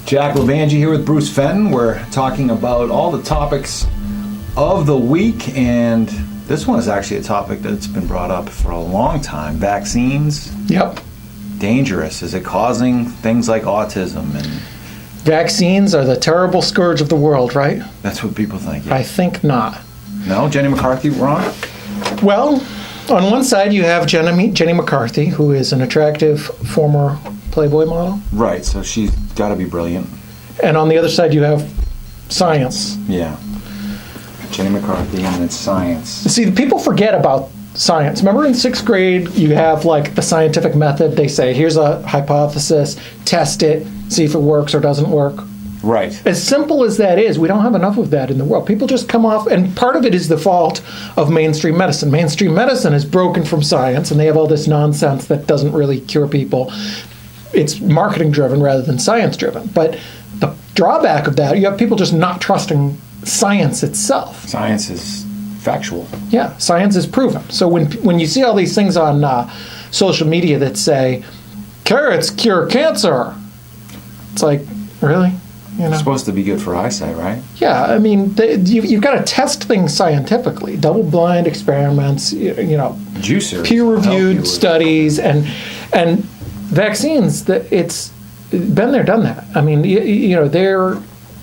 Jack Levangie here with Bruce Fenton. We're talking about all the topics of the week, and this one is actually a topic that's been brought up for a long time. Vaccines. Yep. Dangerous. Is it causing things like autism? And Vaccines are the terrible scourge of the world, right? that's what people think. Yeah. I think not. No? Jenny McCarthy wrong? Well, on one side you have Jenny McCarthy, who is an attractive former Playboy model. Right, so she's got to be brilliant. And on the other side you have science. Yeah. Jenny McCarthy, and it's science. See, people forget about science. Remember in 6th grade, you have like the scientific method. They say, here's a hypothesis, test it, see if it works or doesn't work. Right. As simple as that is, we don't have enough of that in the world. People just come off, and part of it is the fault of mainstream medicine. Mainstream medicine is broken from science, and they have all this nonsense that doesn't really cure people. It's marketing driven rather than science driven. But the drawback of that, you have people just not trusting science itself. Science is factual. Yeah, science is proven. So when you see all these things on social media that say, carrots cure cancer, it's like, really? You know? It's supposed to be good for eyesight, right? Yeah, I mean, you've got to test things scientifically. Double-blind experiments, Juicers. peer-reviewed studies, and vaccines. It's been there, done that. I mean, there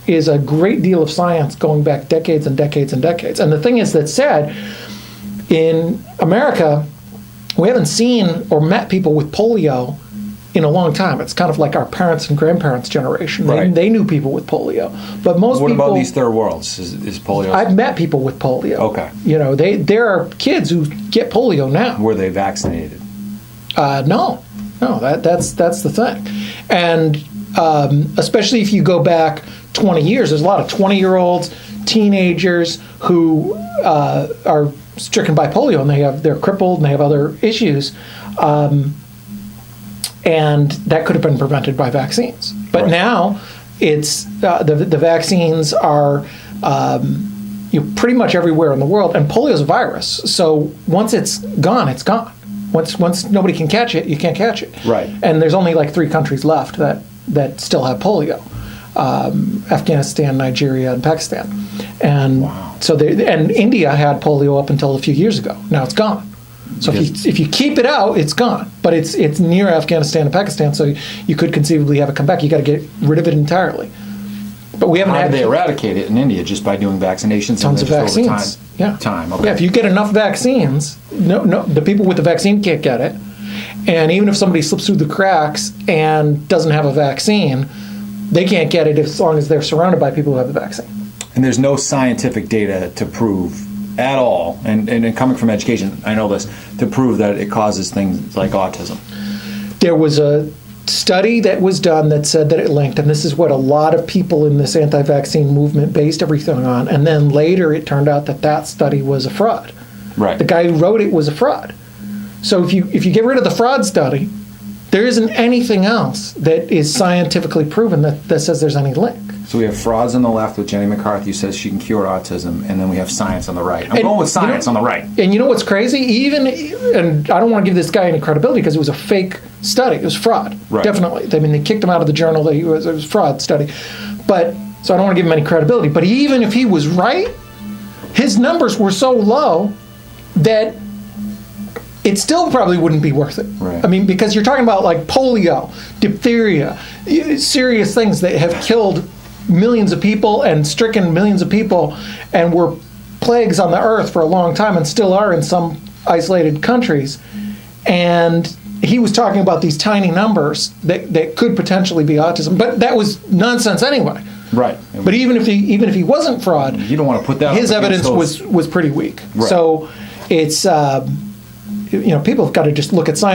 is a great deal of science going back decades and decades and decades. And the thing is that's sad, in America, we haven't seen or met people with polio in a long time. It's kind of like our parents' and grandparents' generation. Right. They knew people with polio. But most What people... about these third worlds? Is polio... I've met people with polio. Okay. There are kids who get polio now. Were they vaccinated? No, that's the thing. And especially if you go back 20 years, there's a lot of 20-year-olds, teenagers who are stricken by polio, and they're crippled and they have other issues. And that could have been prevented by vaccines. But right. Now it's the vaccines are pretty much everywhere in the world, and polio is a virus. So once it's gone, it's gone. Once nobody can catch it, you can't catch it. Right. And there's only like 3 countries left that still have polio: Afghanistan, Nigeria, and Pakistan. And wow. So and India had polio up until a few years ago. Now it's gone. So if you keep it out, it's gone. But it's near Afghanistan and Pakistan, so you could conceivably have it come back. You got to get rid of it entirely. But we haven't How had. do they eradicate it in India? Just by doing vaccinations? Tons of vaccines. Time. Okay. Yeah, if you get enough vaccines, the people with the vaccine can't get it. And even if somebody slips through the cracks and doesn't have a vaccine, they can't get it as long as they're surrounded by people who have the vaccine. And there's no scientific data to prove at all, and coming from education, I know this, to prove that it causes things like autism. There was a study that was done that said that it linked, and this is what a lot of people in this anti-vaccine movement based everything on, and then later it turned out that study was a fraud. Right. The guy who wrote it was a fraud. So if you get rid of the fraud study, there isn't anything else that is scientifically proven that says there's any link. So we have frauds on the left with Jenny McCarthy, who says she can cure autism, and then we have science on the right. I'm going with science on the right. And you know what's crazy? And I don't want to give this guy any credibility because it was a fake study. It was fraud. Right. Definitely. I mean, they kicked him out of the journal. It was a fraud study. But so I don't want to give him any credibility. But even if he was right, his numbers were so low that it still probably wouldn't be worth it. Right. I mean, because you're talking about like polio, diphtheria, serious things that have killed millions of people and stricken millions of people and were plagues on the earth for a long time and still are in some isolated countries. And he was talking about these tiny numbers that could potentially be autism, but that was nonsense anyway. Right. But even if he wasn't fraud, you don't want to put that. His evidence was pretty weak. Right. So it's people have got to just look at science.